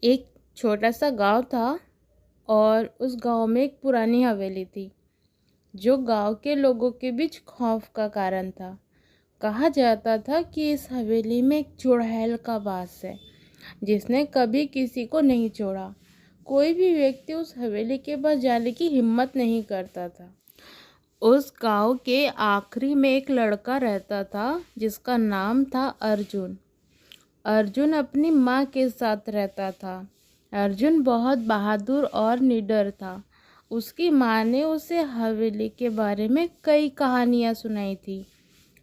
एक छोटा सा गांव था और उस गांव में एक पुरानी हवेली थी जो गांव के लोगों के बीच खौफ का कारण था। कहा जाता था कि इस हवेली में एक चुड़ैल का वास है जिसने कभी किसी को नहीं छोड़ा। कोई भी व्यक्ति उस हवेली के पास जाने की हिम्मत नहीं करता था। उस गांव के आखिरी में एक लड़का रहता था जिसका नाम था अर्जुन। अर्जुन अपनी माँ के साथ रहता था। अर्जुन बहुत बहादुर और निडर था। उसकी माँ ने उसे हवेली के बारे में कई कहानियाँ सुनाई थी,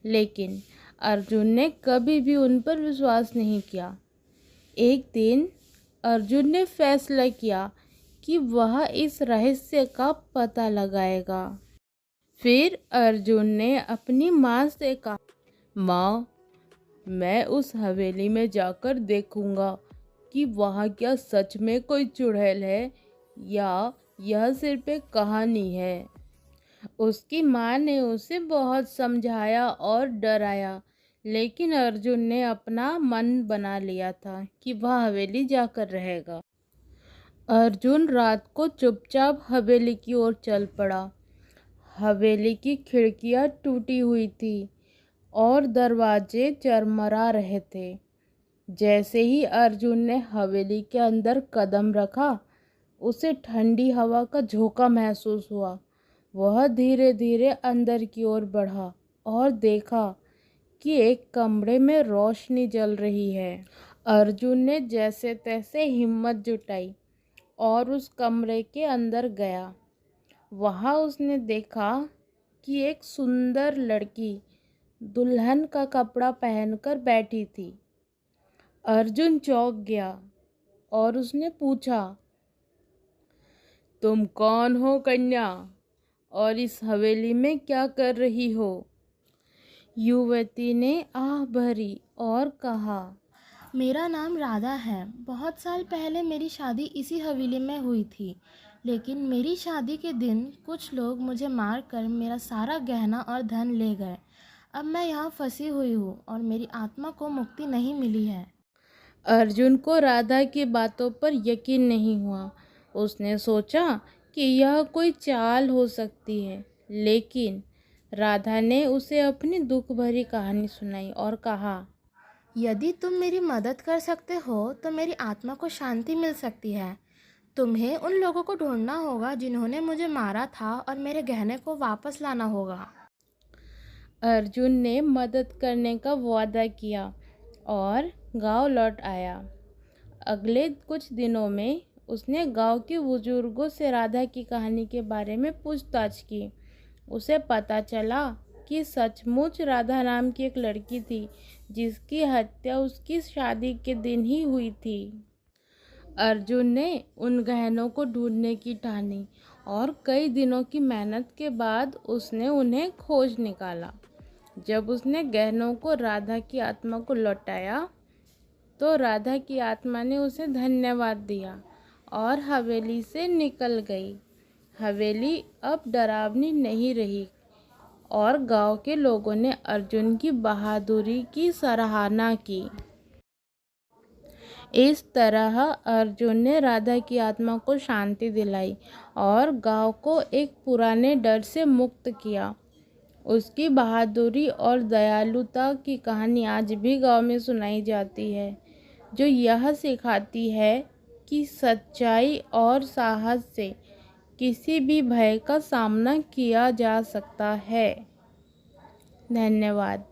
लेकिन अर्जुन ने कभी भी उन पर विश्वास नहीं किया। एक दिन अर्जुन ने फैसला किया कि वह इस रहस्य का पता लगाएगा। फिर अर्जुन ने अपनी माँ से कहा, माँ, मैं उस हवेली में जाकर देखूंगा कि वहाँ क्या सच में कोई चुड़ैल है या यह सिर्फ एक कहानी है। उसकी माँ ने उसे बहुत समझाया और डराया, लेकिन अर्जुन ने अपना मन बना लिया था कि वह हवेली जाकर रहेगा। अर्जुन रात को चुपचाप हवेली की ओर चल पड़ा। हवेली की खिड़कियाँ टूटी हुई थी और दरवाजे चरमरा रहे थे। जैसे ही अर्जुन ने हवेली के अंदर कदम रखा, उसे ठंडी हवा का झोंका महसूस हुआ। वह धीरे धीरे अंदर की ओर बढ़ा और देखा कि एक कमरे में रोशनी जल रही है। अर्जुन ने जैसे तैसे हिम्मत जुटाई और उस कमरे के अंदर गया। वहाँ उसने देखा कि एक सुंदर लड़की दुल्हन का कपड़ा पहनकर बैठी थी। अर्जुन चौंक गया और उसने पूछा, तुम कौन हो कन्या, और इस हवेली में क्या कर रही हो? युवती ने आह भरी और कहा, मेरा नाम राधा है। बहुत साल पहले मेरी शादी इसी हवेली में हुई थी, लेकिन मेरी शादी के दिन कुछ लोग मुझे मारकर मेरा सारा गहना और धन ले गए। अब मैं यहाँ फंसी हुई हूँ और मेरी आत्मा को मुक्ति नहीं मिली है। अर्जुन को राधा की बातों पर यकीन नहीं हुआ। उसने सोचा कि यह कोई चाल हो सकती है, लेकिन राधा ने उसे अपनी दुख भरी कहानी सुनाई और कहा, यदि तुम मेरी मदद कर सकते हो तो मेरी आत्मा को शांति मिल सकती है। तुम्हें उन लोगों को ढूंढना होगा जिन्होंने मुझे मारा था और मेरे गहने को वापस लाना होगा। अर्जुन ने मदद करने का वादा किया और गांव लौट आया। अगले कुछ दिनों में उसने गांव के बुजुर्गों से राधा की कहानी के बारे में पूछताछ की। उसे पता चला कि सचमुच राधा नाम की एक लड़की थी जिसकी हत्या उसकी शादी के दिन ही हुई थी। अर्जुन ने उन गहनों को ढूंढने की ठानी और कई दिनों की मेहनत के बाद उसने उन्हें खोज निकाला। जब उसने गहनों को राधा की आत्मा को लौटाया तो राधा की आत्मा ने उसे धन्यवाद दिया और हवेली से निकल गई। हवेली अब डरावनी नहीं रही और गांव के लोगों ने अर्जुन की बहादुरी की सराहना की। इस तरह अर्जुन ने राधा की आत्मा को शांति दिलाई और गांव को एक पुराने डर से मुक्त किया। उसकी बहादुरी और दयालुता की कहानी आज भी गांव में सुनाई जाती है, जो यह सिखाती है कि सच्चाई और साहस से किसी भी भय का सामना किया जा सकता है। धन्यवाद।